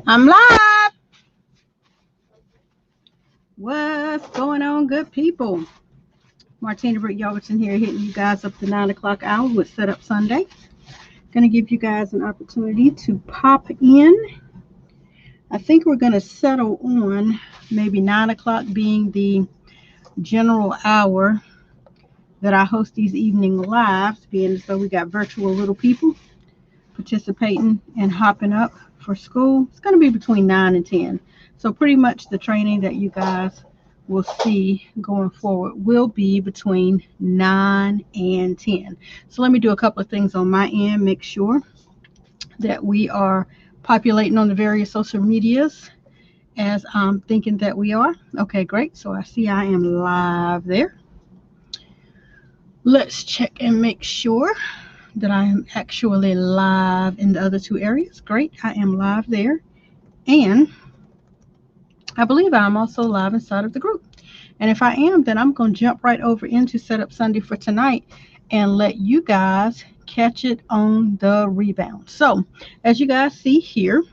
I'm live. What's going on, good people? Martina Britt Yelverton here, hitting you guys up the 9 o'clock hour with Setup Sunday. Going to give you guys an opportunity to pop in. I think we're going to settle on maybe 9 o'clock being the general hour that I host these evening lives, being as though we got virtual little people participating and hopping up for school. It's going to be between 9 and 10. So pretty much the training that you guys will see going forward will be between 9 and 10. So let me do a couple of things on my end, make sure that we are populating on the various social medias as I'm thinking that we are. Okay, great. So I see I am live there. Let's check and make sure that I am actually live in the other two areas. Great, I am live there. And I believe I'm also live inside of the group. And if I am, then I'm going to jump right over into Setup Sunday for tonight and let you guys catch it on the rebound. So, as you guys see here,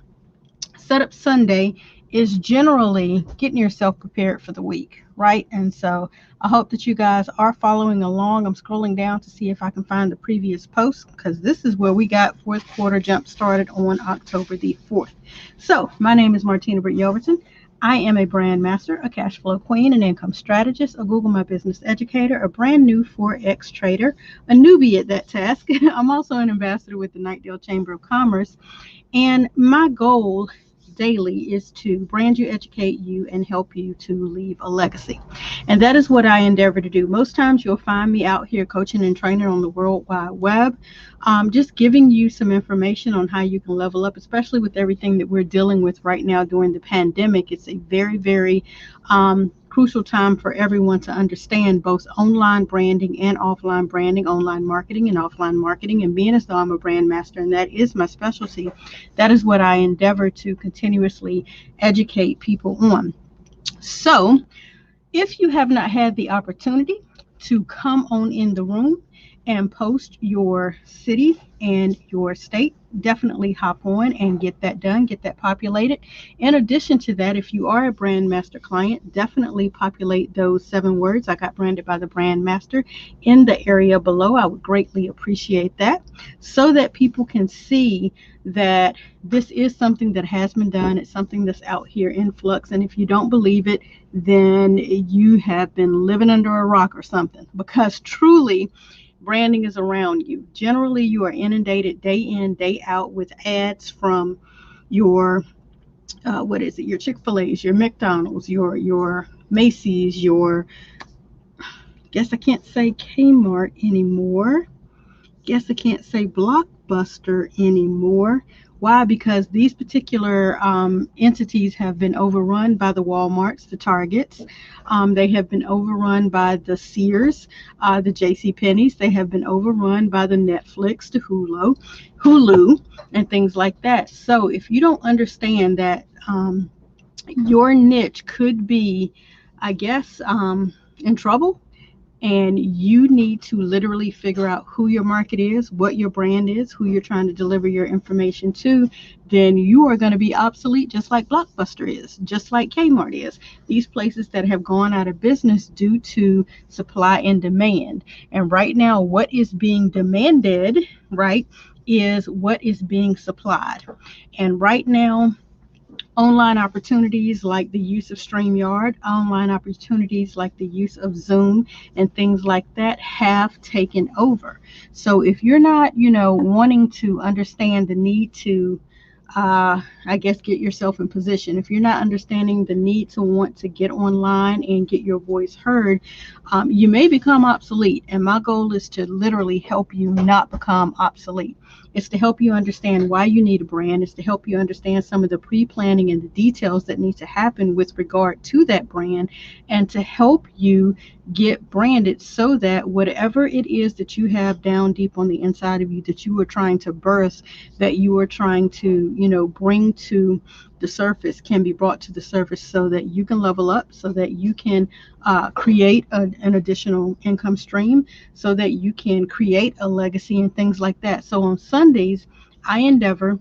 Setup Sunday is generally getting yourself prepared for the week, right? And so I hope that you guys are following along. I'm scrolling down to see if I can find the previous post, because this is where we got fourth quarter jump started on October the 4th. So my name is Martina Britt Yelverton. I am a brand master, a cash flow queen, an income strategist, a Google My Business educator, a brand new Forex trader, a newbie at that task. I'm also an ambassador with the Knightdale Chamber of Commerce. And my goal daily is to brand you, educate you, and help you to leave a legacy. And that is what I endeavor to do. Most times you'll find me out here coaching and training on the World Wide Web, just giving you some information on how you can level up, especially with everything that we're dealing with right now during the pandemic. It's a very, very crucial time for everyone to understand both online branding and offline branding, online marketing and offline marketing. And being as though I'm a brand master and that is my specialty, that is what I endeavor to continuously educate people on. So if you have not had the opportunity to come on in the room and post your city and your state, definitely hop on and get that done, get that populated. In addition to that, if you are a brand master client, definitely populate those 7 words, "I got branded by the brand master," in the area below. I would greatly appreciate that, so that people can see that this is something that has been done. It's something that's out here in flux. And if you don't believe it, then you have been living under a rock or something, because truly branding is around you. Generally, you are inundated day in, day out with ads from your your Chick-fil-A's, your McDonald's, your Macy's, your, guess I can't say Kmart anymore. Guess I can't say Blockbuster anymore. Why? Because these particular entities have been overrun by the Walmarts, the Targets. They have been overrun by the Sears, the JCPenney's. They have been overrun by the Netflix, the Hulu, and things like that. So if you don't understand that your niche could be, I guess, in trouble, and you need to literally figure out who your market is, what your brand is, who you're trying to deliver your information to, then you are going to be obsolete, just like Blockbuster is, just like Kmart is. These places that have gone out of business due to supply and demand. And right now, what is being demanded, right, is what is being supplied. And right now, online opportunities like the use of StreamYard, online opportunities like the use of Zoom and things like that have taken over. So if you're not, wanting to understand the need to, I guess, get yourself in position, if you're not understanding the need to want to get online and get your voice heard, you may become obsolete. And my goal is to literally help you not become obsolete. It's to help you understand why you need a brand. It's to help you understand some of the pre-planning and the details that need to happen with regard to that brand, and to help you get branded so that whatever it is that you have down deep on the inside of you that you are trying to birth, that you are trying to, bring to the surface, can be brought to the surface, so that you can level up, so that you can create an additional income stream, so that you can create a legacy and things like that. So on Sundays, I endeavor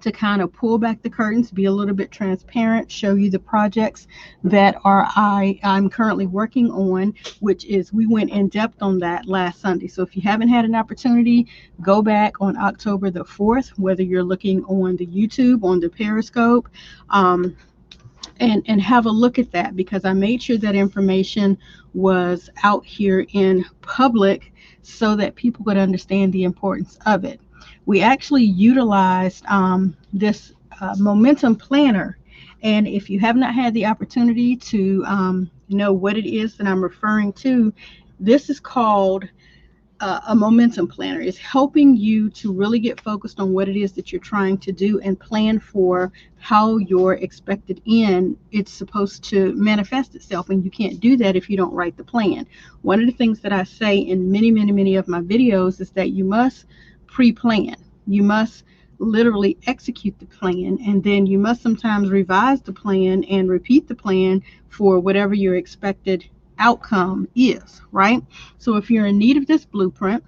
to kind of pull back the curtains, be a little bit transparent, show you the projects that I'm currently working on, which is we went in depth on that last Sunday. So if you haven't had an opportunity, go back on October the 4th, whether you're looking on the YouTube, on the Periscope, and have a look at that, because I made sure that information was out here in public so that people could understand the importance of it. We actually utilized this momentum planner, and if you have not had the opportunity to know what it is that I'm referring to, this is called a momentum planner. Is helping you to really get focused on what it is that you're trying to do and plan for how your expected end it's supposed to manifest itself. And you can't do that if you don't write the plan. One of the things that I say in many of my videos is that you must pre-plan. You must literally execute the plan, and then you must sometimes revise the plan and repeat the plan for whatever your expected outcome is, right? So if you're in need of this blueprint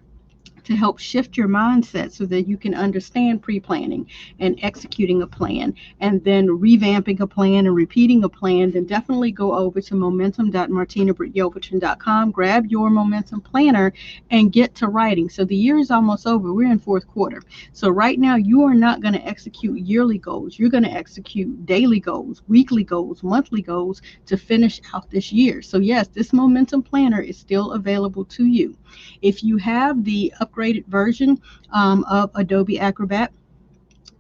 to help shift your mindset so that you can understand pre-planning and executing a plan and then revamping a plan and repeating a plan, then definitely go over to momentum.martinabrittyoverton.com, grab your momentum planner and get to writing. So the year is almost over. We're in fourth quarter. So right now you are not going to execute yearly goals. You're going to execute daily goals, weekly goals, monthly goals to finish out this year. So yes, this momentum planner is still available to you. If you have the upgraded version of Adobe Acrobat,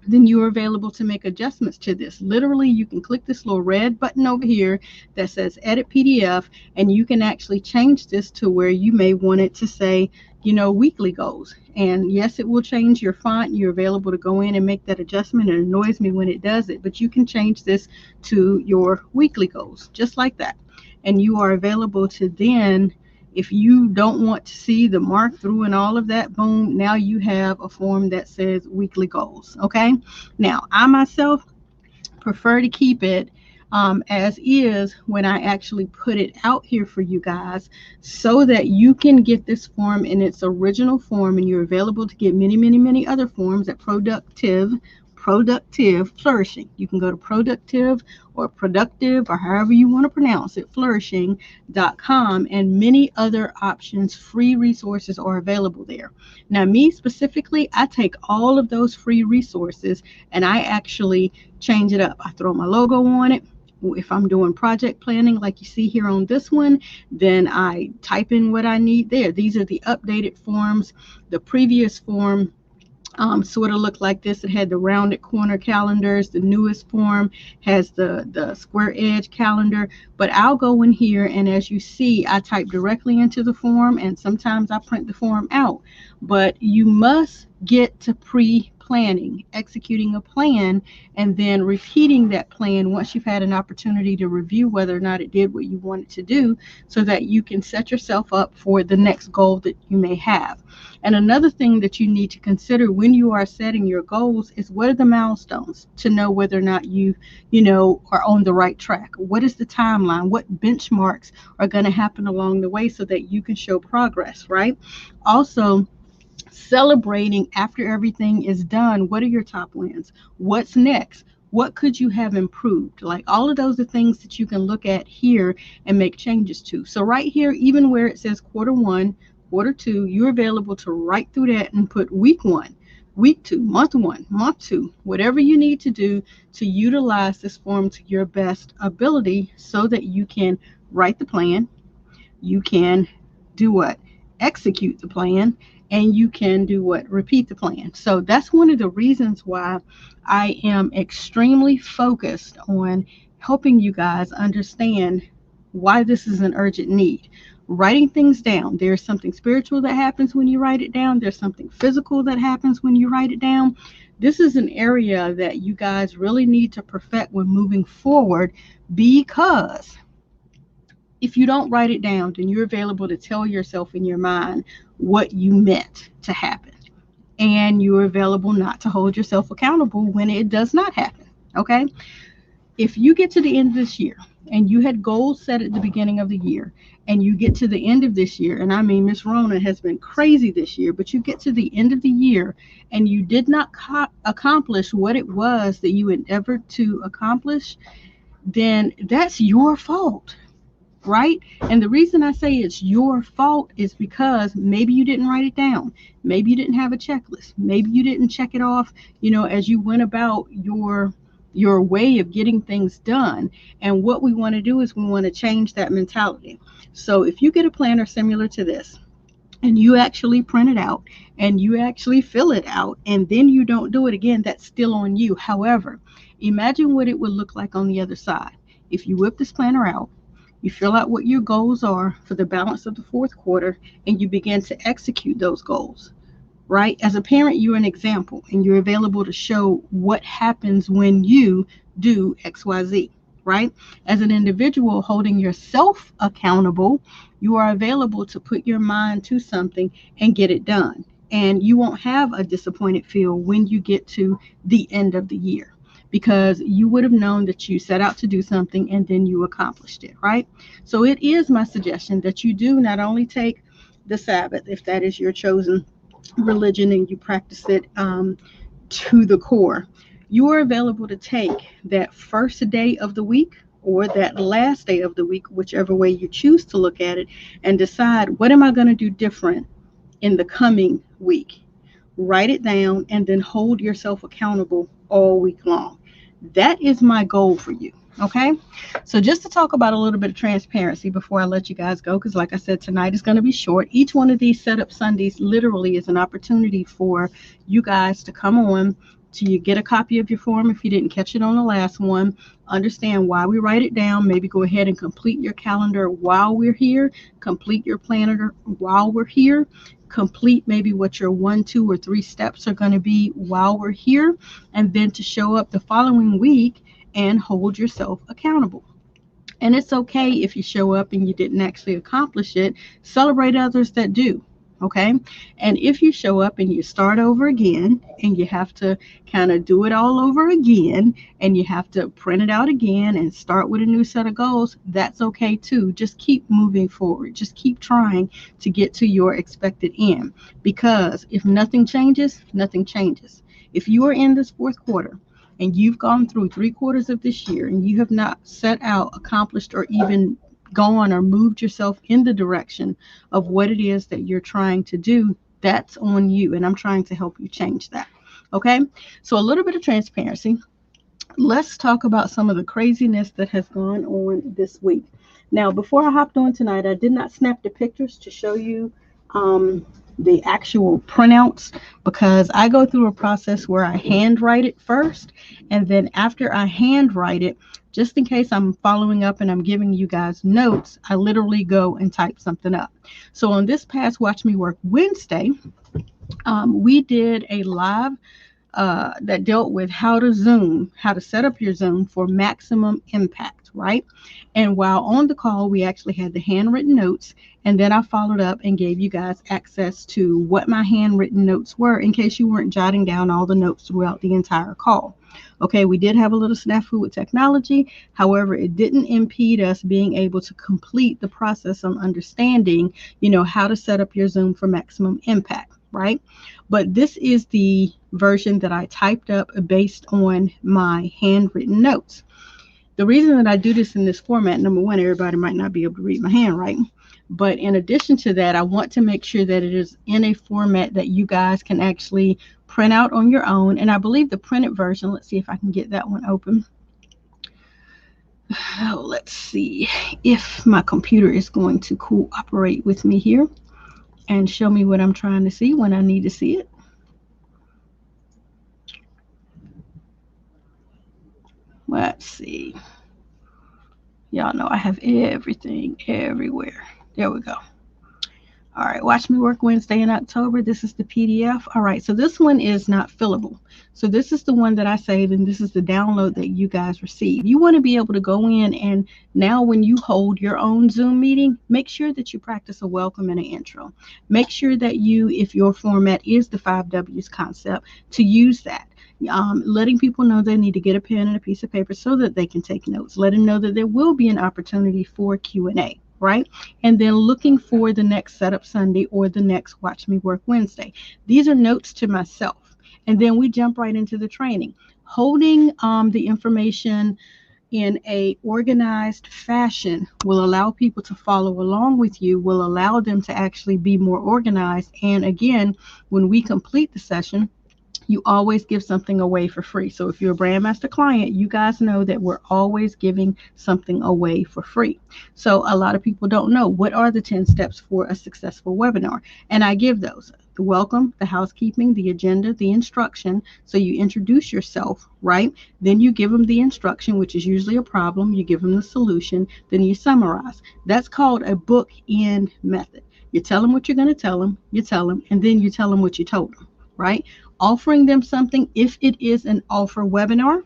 then you are available to make adjustments to this. Literally, you can click this little red button over here that says Edit PDF, and you can actually change this to where you may want it to say, weekly goals. And yes, it will change your font. You're available to go in and make that adjustment. It annoys me when it does it, but you can change this to your weekly goals, just like that. And you are available to then, if you don't want to see the mark through and all of that, boom, now you have a form that says weekly goals. Okay. Now, I myself prefer to keep it as is when I actually put it out here for you guys, so that you can get this form in its original form, and you're available to get many other forms at Productive Flourishing. You can go to Productive or Productive or however you want to pronounce it, flourishing.com, and many other options, free resources are available there. Now, me specifically, I take all of those free resources and I actually change it up. I throw my logo on it. If I'm doing project planning like you see here on this one, then I type in what I need there. These are the updated forms. The previous form sort of looked like this. It had the rounded corner calendars. The newest form has the square edge calendar. But I'll go in here, and as you see, I type directly into the form, and sometimes I print the form out. But you must get to pre-planning, executing a plan, and then repeating that plan once you've had an opportunity to review whether or not it did what you wanted to do, so that you can set yourself up for the next goal that you may have. And another thing that you need to consider when you are setting your goals is, what are the milestones to know whether or not you are on the right track? What is the timeline? What benchmarks are going to happen along the way so that you can show progress, right? Also, celebrating after everything is done. What are your top wins? What's next? What could you have improved? Like, all of those are things that you can look at here and make changes to. So right here, even where it says quarter one, quarter two, you're available to write through that and put week one, week two, month one, month two, whatever you need to do to utilize this form to your best ability, so that you can write the plan, you can do what? Execute the plan, and you can do what? Repeat the plan. So that's one of the reasons why I am extremely focused on helping you guys understand why this is an urgent need. Writing things down. There's something spiritual that happens when you write it down. There's something physical that happens when you write it down. This is an area that you guys really need to perfect when moving forward, because if you don't write it down, then you're available to tell yourself in your mind what you meant to happen. And you're available not to hold yourself accountable when it does not happen. Okay? If you get to the end of this year and you had goals set at the beginning of the year, and you get to the end of this year, and I mean, Miss Rona has been crazy this year, but you get to the end of the year and you did not accomplish what it was that you endeavored to accomplish, then that's your fault, right? And the reason I say it's your fault is because maybe you didn't write it down. Maybe you didn't have a checklist. Maybe you didn't check it off, as you went about your way of getting things done. And what we want to do is we want to change that mentality. So if you get a planner similar to this, and you actually print it out and you actually fill it out and then you don't do it again, that's still on you. However, imagine what it would look like on the other side. If you whip this planner out, you fill out what your goals are for the balance of the fourth quarter, and you begin to execute those goals, right? As a parent, you're an example, and you're available to show what happens when you do XYZ, right? As an individual holding yourself accountable, you are available to put your mind to something and get it done. And you won't have a disappointed feel when you get to the end of the year, because you would have known that you set out to do something and then you accomplished it, right? So it is my suggestion that you do not only take the Sabbath, if that is your chosen religion and you practice it to the core, you are available to take that first day of the week or that last day of the week, whichever way you choose to look at it, and decide, what am I going to do different in the coming week? Write it down and then hold yourself accountable all week long. That is my goal for you. Okay, so just to talk about a little bit of transparency before I let you guys go, because like I said, tonight is going to be short. Each one of these setup Sundays literally is an opportunity for you guys to come on, to you get a copy of your form if you didn't catch it on the last one, understand why we write it down, maybe go ahead and complete your calendar while we're here, complete your planner while we're here, complete maybe what your 1, 2, or 3 steps are going to be while we're here, and then to show up the following week and hold yourself accountable. And it's okay if you show up and you didn't actually accomplish it. Celebrate others that do. Okay. And if you show up and you start over again and you have to kind of do it all over again and you have to print it out again and start with a new set of goals, that's okay too. Just keep moving forward. Just keep trying to get to your expected end, because if nothing changes, nothing changes. If you are in this fourth quarter and you've gone through 3 quarters of this year and you have not set out, accomplished, or even gone or moved yourself in the direction of what it is that you're trying to do, that's on you. And I'm trying to help you change that. Okay. So a little bit of transparency. Let's talk about some of the craziness that has gone on this week. Now, before I hopped on tonight, I did not snap the pictures to show you the actual printouts, because I go through a process where I handwrite it first, and then after I handwrite it, just in case I'm following up and I'm giving you guys notes, I literally go and type something up. So on this past Watch Me Work Wednesday, we did a live that dealt with how to set up your Zoom for maximum impact, right? And while on the call, we actually had the handwritten notes, and then I followed up and gave you guys access to what my handwritten notes were in case you weren't jotting down all the notes throughout the entire call. Okay, we did have a little snafu with technology. However, it didn't impede us being able to complete the process on understanding, how to set up your Zoom for maximum impact, right? But this is the version that I typed up based on my handwritten notes. The reason that I do this in this format, number one, everybody might not be able to read my handwriting. But in addition to that, I want to make sure that it is in a format that you guys can actually print out on your own. And I believe the printed version, let's see if I can get that one open. Oh, let's see if my computer is going to cooperate with me here and show me what I'm trying to see when I need to see it. Let's see. Y'all know I have everything everywhere. There we go. All right, Watch Me Work Wednesday in October. This is the PDF. All right, so this one is not fillable. So this is the one that I saved, and this is the download that you guys receive. You want to be able to go in, and now when you hold your own Zoom meeting, make sure that you practice a welcome and an intro. Make sure that you, if your format is the 5 W's concept, to use that. letting people know they need to get a pen and a piece of paper so that they can take notes. Let them know that there will be an opportunity for Q&A, right? And then looking for the next Setup Sunday or the next Watch Me Work Wednesday. These are notes to myself. And then we jump right into the training. Holding the information in a organized fashion will allow people to follow along with you, will allow them to actually be more organized. And again, when we complete the session, you always give something away for free. So if you're a Brandmaster client, you guys know that we're always giving something away for free. So a lot of people don't know what are the 10 steps for a successful webinar. And I give those: the welcome, the housekeeping, the agenda, the instruction. So you introduce yourself, right? Then you give them the instruction, which is usually a problem. You give them the solution. Then you summarize. That's called a bookend method. You tell them what you're going to tell them, you tell them, and then you tell them what you told them, right? Offering them something. If it is an offer webinar,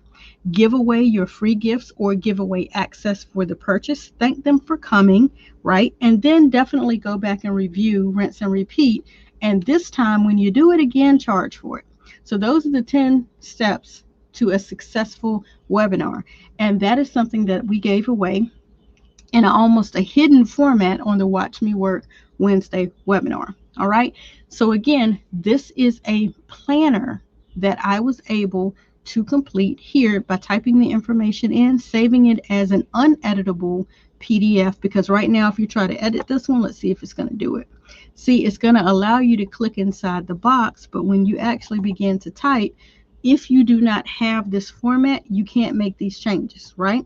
give away your free gifts or give away access for the purchase. Thank them for coming, right? And then definitely go back and review, rinse and repeat. And this time, when you do it again, charge for it. So those are the 10 steps to a successful webinar. And that is something that we gave away in almost a hidden format on the Watch Me Work Wednesday webinar. All right. So again, this is a planner that I was able to complete here by typing the information in, saving it as an uneditable PDF, because right now, if you try to edit this one, let's see if it's going to do it. See, it's going to allow you to click inside the box, but when you actually begin to type, if you do not have this format, you can't make these changes, right?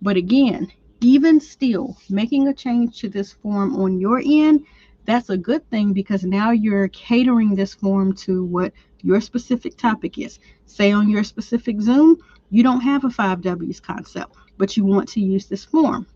But again, even still, making a change to this form on your end, that's a good thing, because now you're catering this form to what your specific topic is. Say on your specific Zoom, you don't have a 5Ws concept, but you want to use this form.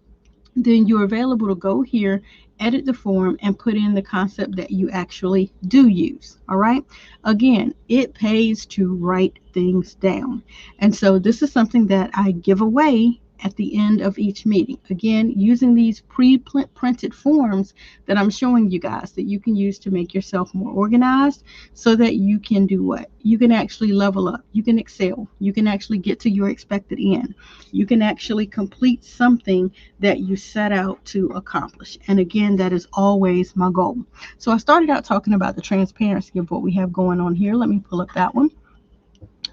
Then you're available to go here, edit the form, and put in the concept that you actually do use. All right. Again, it pays to write things down. And so this is something that I give away at the end of each meeting. Again, using these pre-printed forms that I'm showing you guys that you can use to make yourself more organized, so that you can do what? You can actually level up. You can excel. You can actually get to your expected end. You can actually complete something that you set out to accomplish. And again, that is always my goal. So I started out talking about the transparency of what we have going on here. Let me pull up that one.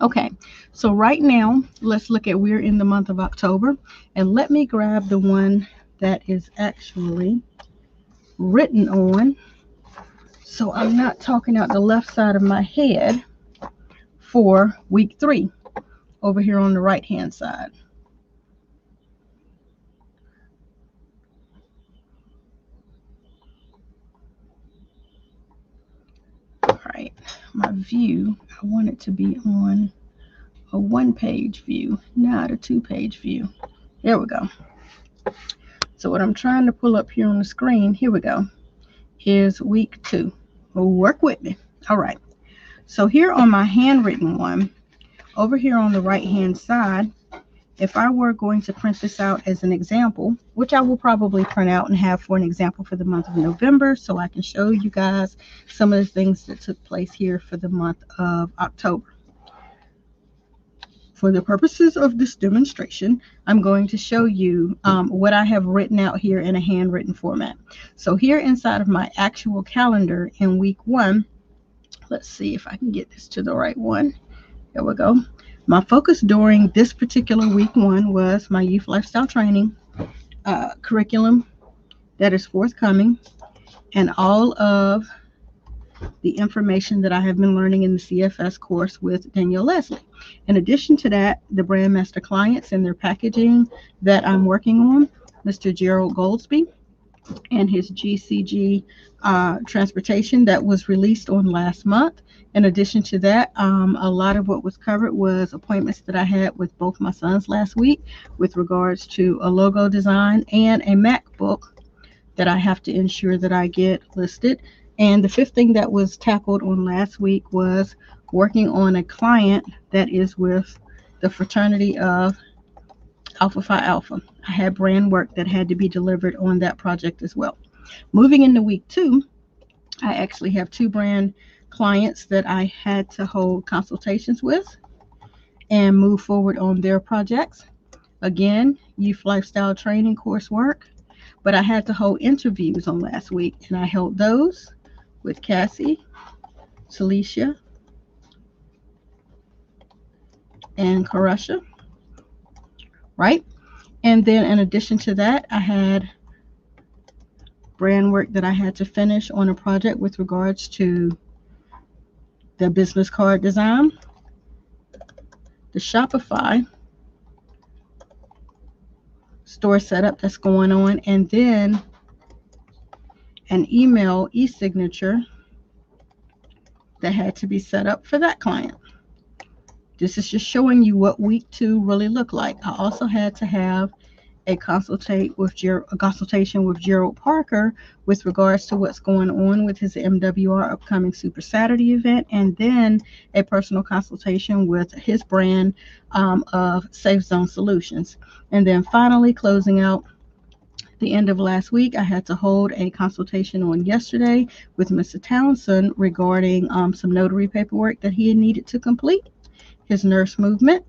Okay, so right now, let's look at, we're in the month of October, and let me grab the one that is actually written on, so I'm not talking out the left side of my head, for week 3, over here on the right-hand side. All right, my view, I want it to be on a 1-page view, not a 2-page view. There we go. So what I'm trying to pull up here on the screen, here we go, is week 2. Work with me. All right. So here on my handwritten one, over here on the right-hand side, if I were going to print this out as an example, which I will probably print out and have for an example for the month of November, so I can show you guys some of the things that took place here for the month of October. For the purposes of this demonstration, I'm going to show you what I have written out here in a handwritten format. So here inside of my actual calendar in week 1, let's see if I can get this to the right one. There we go. My focus during this particular week 1 was my youth lifestyle training curriculum that is forthcoming, and all of the information that I have been learning in the CFS course with Danielle Leslie. In addition to that, the Brandmaster clients and their packaging that I'm working on, Mr. Gerald Goldsby and his GCG transportation that was released on last month. In addition to that, a lot of what was covered was appointments that I had with both my sons last week with regards to a logo design and a MacBook that I have to ensure that I get listed. And the 5th thing that was tackled on last week was working on a client that is with the fraternity of Alpha Phi Alpha. I had brand work that had to be delivered on that project as well. Moving into week 2, I actually have 2 brand clients that I had to hold consultations with. and move forward on their projects. Again, youth lifestyle training coursework, but I had to hold interviews on last week, and I held those with Cassie, Celicia, and Karusha, right? And then in addition to that, I had brand work that I had to finish on a project with regards to the business card design, the Shopify store setup that's going on, and then an email e-signature that had to be set up for that client. This is just showing you what week 2 really looked like. I also had to have a consultation with Gerald Parker with regards to what's going on with his MWR upcoming Super Saturday event, and then a personal consultation with his brand of Safe Zone Solutions. And then finally, closing out the end of last week, I had to hold a consultation on yesterday with Mr. Townsend regarding some notary paperwork that he needed to complete, his nurse movement,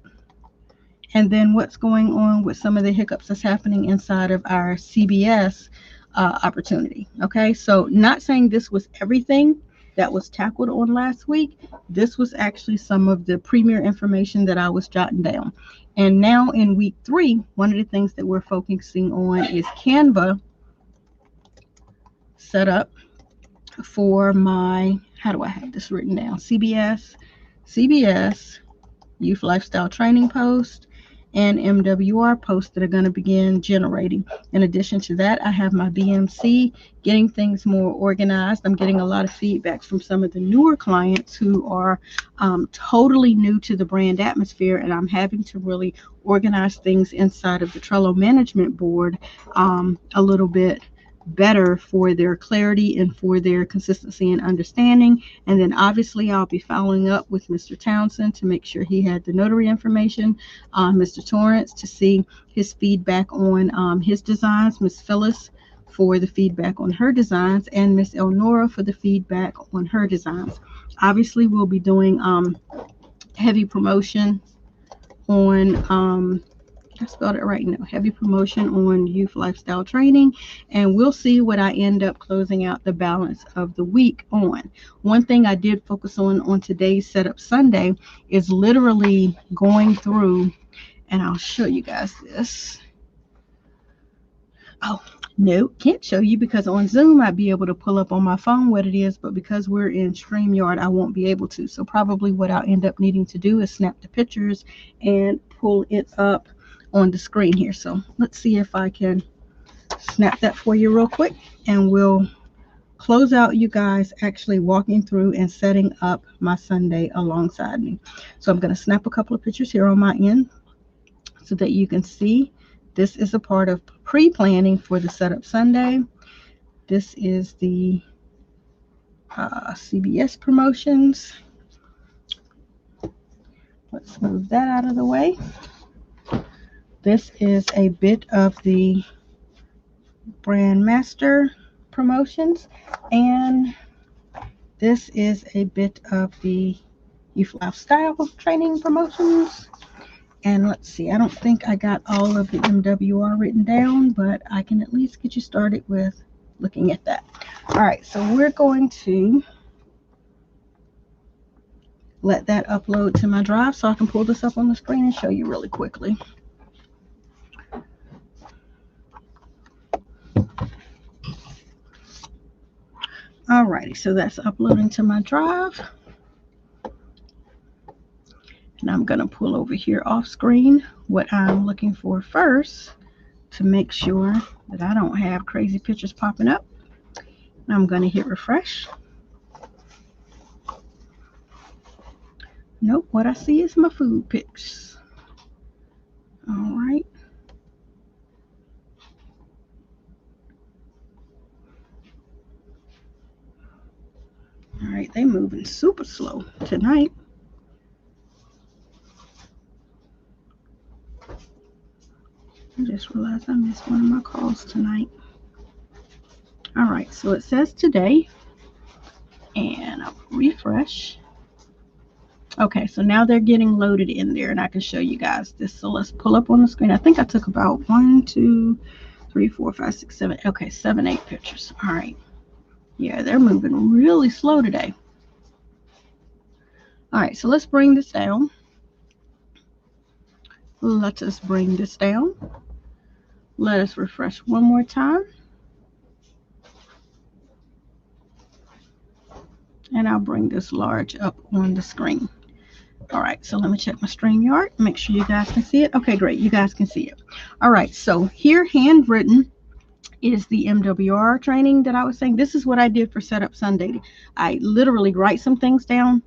and then what's going on with some of the hiccups that's happening inside of our CBS opportunity. Okay, so not saying this was everything that was tackled on last week. This was actually some of the premier information that I was jotting down. And now in week 3, one of the things that we're focusing on is Canva setup for my, how do I have this written down? CBS, Youth Lifestyle Training post, and MWR posts that are going to begin generating. In addition to that, I have my BMC, getting things more organized. I'm getting a lot of feedback from some of the newer clients who are totally new to the brand atmosphere, and I'm having to really organize things inside of the Trello management board a little bit better for their clarity and for their consistency and understanding. And then obviously I'll be following up with Mr. Townsend to make sure he had the notary information, Mr. Torrance to see his feedback on his designs, Miss Phyllis for the feedback on her designs, and Miss Elnora for the feedback on her designs. Obviously we'll be doing heavy promotion on I spelled it right now. Heavy promotion on youth lifestyle training, and we'll see what I end up closing out the balance of the week on. One thing I did focus on today's Setup Sunday is literally going through, and I'll show you guys this. Oh, no, can't show you because on Zoom I'd be able to pull up on my phone what it is, but because we're in StreamYard, I won't be able to. So probably what I'll end up needing to do is snap the pictures and pull it up on the screen here. So let's see if I can snap that for you real quick, and we'll close out you guys actually walking through and setting up my Sunday alongside me. So I'm going to snap a couple of pictures here on my end so that you can see this is a part of pre-planning for the Setup Sunday. This is the CBS promotions. Let's move that out of the way. This is a bit of the Brand Master promotions, and this is a bit of the Youth Lifestyle training promotions. And let's see, I don't think I got all of the MWR written down, but I can at least get you started with looking at that. All right, so we're going to let that upload to my drive so I can pull this up on the screen and show you really quickly. Alrighty, so that's uploading to my drive. And I'm going to pull over here off screen what I'm looking for first to make sure that I don't have crazy pictures popping up. I'm going to hit refresh. Nope, what I see is my food pics. All right. All right, they moving super slow tonight. I just realized I missed one of my calls tonight. All right, so it says today, and I'll refresh. Okay, so now they're getting loaded in there, and I can show you guys this. So let's pull up on the screen. I think I took about 1, 2, 3, 4, 5, 6, 7. Okay, 7, 8 pictures. All right. Yeah, they're moving really slow today. All right, so let's bring this down. Let us bring this down. Let us refresh one more time. And I'll bring this large up on the screen. All right, so let me check my StreamYard, make sure you guys can see it. Okay, great, you guys can see it. All right, so here, handwritten, is the MWR training that I was saying. This is what I did for Setup Sunday. I literally write some things down,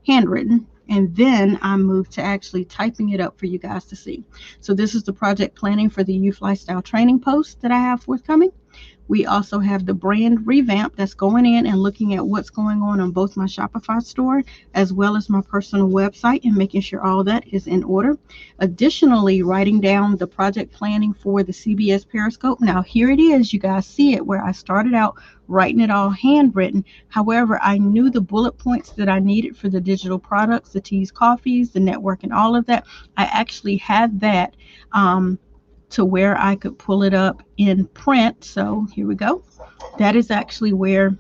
handwritten, and then I moved to actually typing it up for you guys to see. So this is the project planning for the Youth Lifestyle Training post that I have forthcoming. We also have the brand revamp that's going in and looking at what's going on both my Shopify store as well as my personal website and making sure all that is in order. Additionally, writing down the project planning for the CBS Periscope. Now, here it is. You guys see it where I started out writing it all handwritten. However, I knew the bullet points that I needed for the digital products, the teas, coffees, the network, and all of that. I actually had that to where I could pull it up in print. So here we go. That is actually where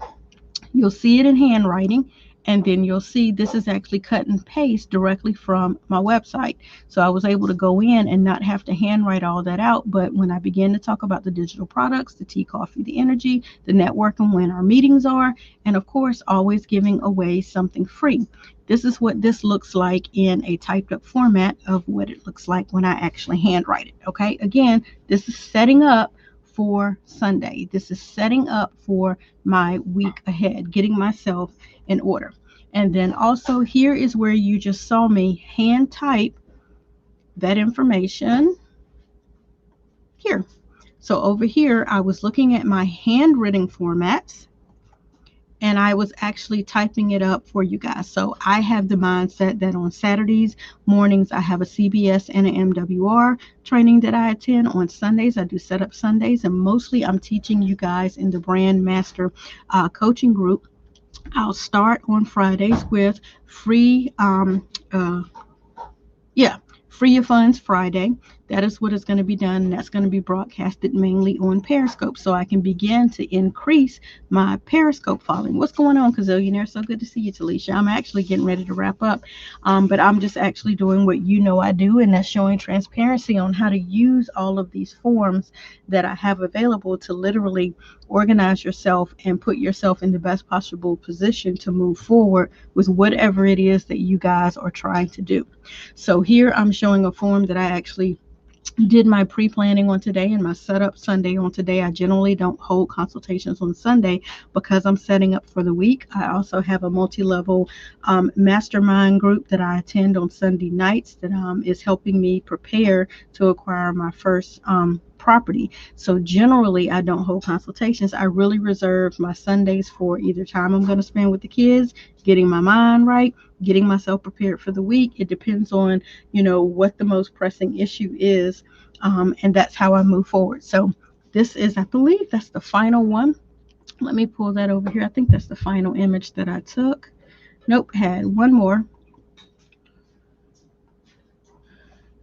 you'll see it in handwriting, and then you'll see this is actually cut and paste directly from my website. So I was able to go in and not have to handwrite all that out. But when I began to talk about the digital products, the tea, coffee, the energy, the network, and when our meetings are, and of course, always giving away something free. This is what this looks like in a typed up format of what it looks like when I actually handwrite it. Okay, again, this is setting up for Sunday. This is setting up for my week ahead, getting myself in order. And then also here is where you just saw me hand type that information here. So over here, I was looking at my handwritten formats and I was actually typing it up for you guys. So I have the mindset that on Saturdays mornings, I have a CBS and an MWR training that I attend. On Sundays, I do Setup Sundays, and mostly I'm teaching you guys in the Brand Master coaching group. I'll start on Fridays with free, Free Your Funds Friday. That is what is going to be done. And that's going to be broadcasted mainly on Periscope, so I can begin to increase my Periscope following. What's going on, Kazillionaire? So good to see you, Talisha. I'm actually getting ready to wrap up, but I'm just actually doing what I do, and that's showing transparency on how to use all of these forms that I have available to literally organize yourself and put yourself in the best possible position to move forward with whatever it is that you guys are trying to do. So here I'm showing a form that I actually did my pre-planning on today and my setup Sunday on today. I generally don't hold consultations on Sunday because I'm setting up for the week. I also have a multi-level mastermind group that I attend on Sunday nights that is helping me prepare to acquire my first property. So generally, I don't hold consultations. I really reserve my Sundays for either time I'm going to spend with the kids, getting my mind right, getting myself prepared for the week. It depends on, what the most pressing issue is. And that's how I move forward. So this is, I believe that's the final one. Let me pull that over here. I think that's the final image that I took. Nope, had one more.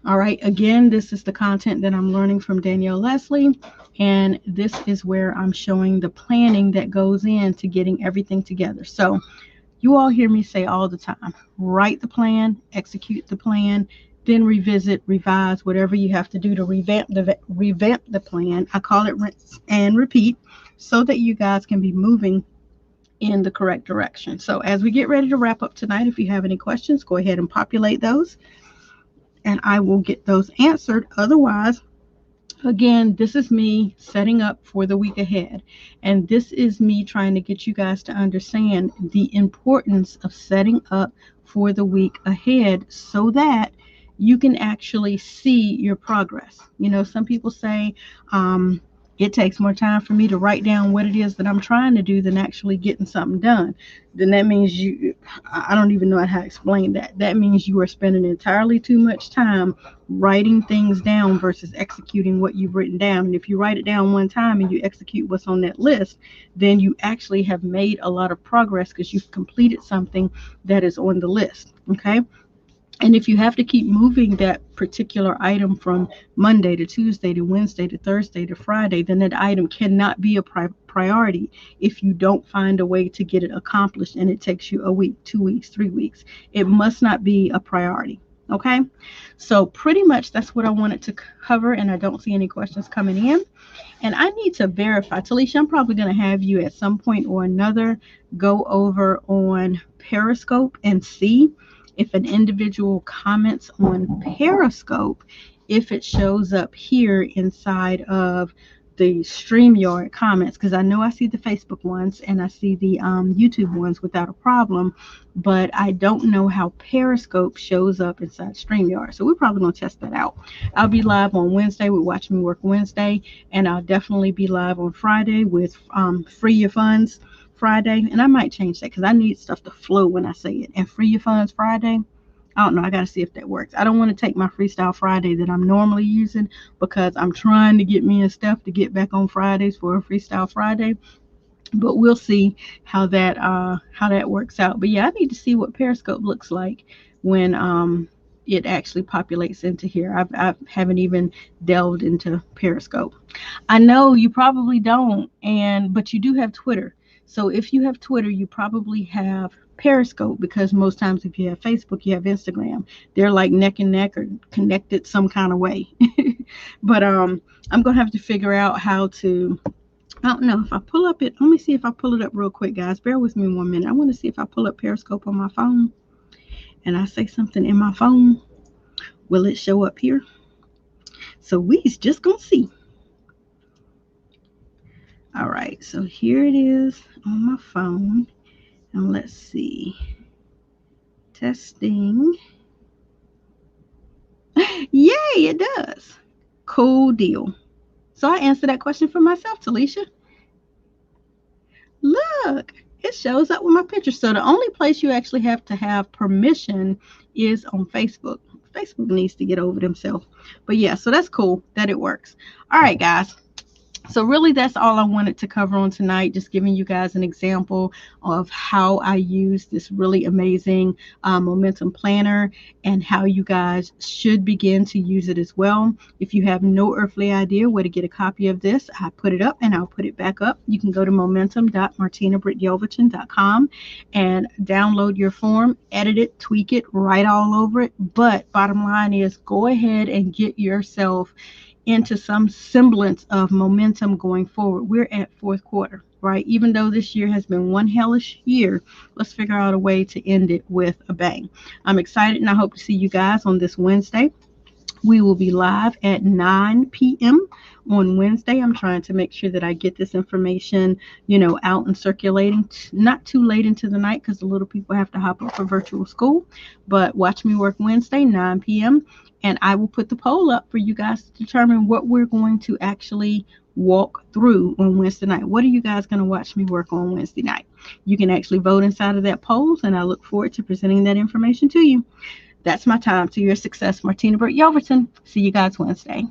All right, again, this is the content that I'm learning from Danielle Leslie, and this is where I'm showing the planning that goes into getting everything together. So you all hear me say all the time, write the plan, execute the plan, then revisit, revise, whatever you have to do to revamp the plan. I call it rinse and repeat so that you guys can be moving in the correct direction. So as we get ready to wrap up tonight, if you have any questions, go ahead and populate those and I will get those answered. Otherwise, again, this is me setting up for the week ahead. And this is me trying to get you guys to understand the importance of setting up for the week ahead so that you can actually see your progress. Some people say, it takes more time for me to write down what it is that I'm trying to do than actually getting something done. Then that means I don't even know how to explain that. That means you are spending entirely too much time writing things down versus executing what you've written down. And if you write it down one time and you execute what's on that list, then you actually have made a lot of progress because you've completed something that is on the list. Okay. And if you have to keep moving that particular item from Monday to Tuesday to Wednesday to Thursday to Friday, then that item cannot be a priority if you don't find a way to get it accomplished and it takes you a week, 2 weeks, 3 weeks. It must not be a priority. Okay, so pretty much that's what I wanted to cover, and I don't see any questions coming in. And I need to verify, Talisha, I'm probably going to have you at some point or another go over on Periscope and see if an individual comments on Periscope, if it shows up here inside of the StreamYard comments, because I know I see the Facebook ones and I see the YouTube ones without a problem, but I don't know how Periscope shows up inside StreamYard. So we're probably going to test that out. I'll be live on Wednesday with Watch Me Work Wednesday, and I'll definitely be live on Friday with Free Your Funds Friday, and I might change that because I need stuff to flow when I say it. And Free Your Funds Friday, I don't know. I got to see if that works. I don't want to take my Freestyle Friday that I'm normally using because I'm trying to get me and Steph to get back on Fridays for a Freestyle Friday. But we'll see how that works out. But yeah, I need to see what Periscope looks like when it actually populates into here. I haven't even delved into Periscope. I know you probably don't, but you do have Twitter. So if you have Twitter, you probably have Periscope, because most times if you have Facebook, you have Instagram. They're like neck and neck or connected some kind of way. But I'm gonna have to figure out how to. I don't know if I pull up it. Let me see if I pull it up real quick, guys. Bear with me 1 minute. I want to see if I pull up Periscope on my phone and I say something in my phone. Will it show up here? So we's just gonna see. All right, so here it is on my phone. And let's see. Testing. Yay, it does. Cool deal. So I answered that question for myself, Talisha. Look, it shows up with my picture. So the only place you actually have to have permission is on Facebook. Facebook needs to get over themselves. But yeah, so that's cool that it works. All right, guys. So really, that's all I wanted to cover on tonight, just giving you guys an example of how I use this really amazing momentum planner and how you guys should begin to use it as well. If you have no earthly idea where to get a copy of this, I put it up and I'll put it back up. You can go to momentum.martinabrittyelverton.com and download your form, edit it, tweak it, write all over it. But bottom line is, go ahead and get yourself into some semblance of momentum going forward. We're at fourth quarter, right? Even though this year has been one hellish year, let's figure out a way to end it with a bang. I'm excited, and I hope to see you guys on this Wednesday. We will be live at 9 p.m. on Wednesday. I'm trying to make sure that I get this information, out and circulating, not too late into the night because the little people have to hop up for virtual school. But Watch Me Work Wednesday, 9 p.m. And I will put the poll up for you guys to determine what we're going to actually walk through on Wednesday night. What are you guys going to watch me work on Wednesday night? You can actually vote inside of that poll, and I look forward to presenting that information to you. That's my time. To your success, Martina Britt Yelverton. See you guys Wednesday.